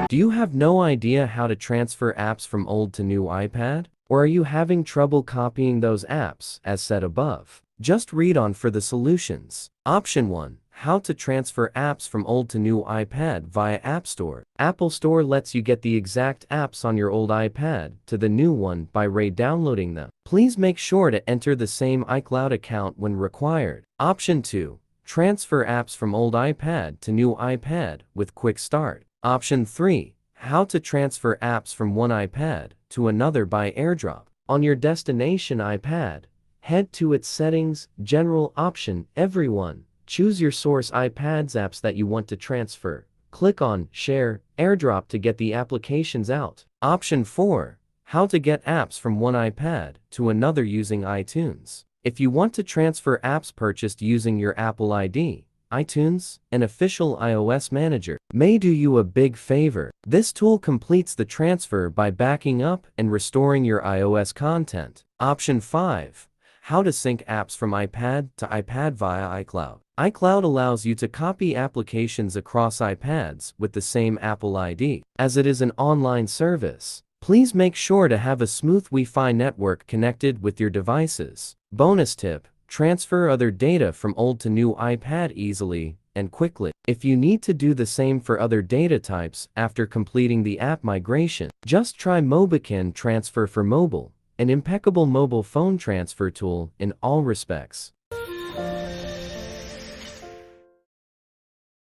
Do you have no idea how to transfer apps from old to new iPad? Or are you having trouble copying those apps, as said above? Just read on for the solutions. Option 1. How to transfer apps from old to new iPad via App Store. Apple Store lets you get the exact apps on your old iPad to the new one by re-downloading them. Please make sure to enter the same iCloud account when required. Option 2. Transfer apps from old iPad to new iPad with Quick Start. Option 3. How to transfer apps from one iPad to another by AirDrop. On your destination iPad, head to its Settings, General option, Everyone. Choose your source iPad's apps that you want to transfer. Click on Share, AirDrop to get the applications out. Option 4. How to get apps from one iPad to another using iTunes. If you want to transfer apps purchased using your Apple ID, iTunes, an official iOS manager, may do you a big favor. This tool completes the transfer by backing up and restoring your iOS content. Option 5. How to sync apps from iPad to iPad via iCloud. iCloud allows you to copy applications across iPads with the same Apple ID. As it is an online service, please make sure to have a smooth Wi-Fi network connected with your devices. Bonus tip: transfer other data from old to new iPad easily and quickly. If you need to do the same for other data types after completing the app migration, just try Mobican Transfer for mobile, an impeccable mobile phone transfer tool in all respects.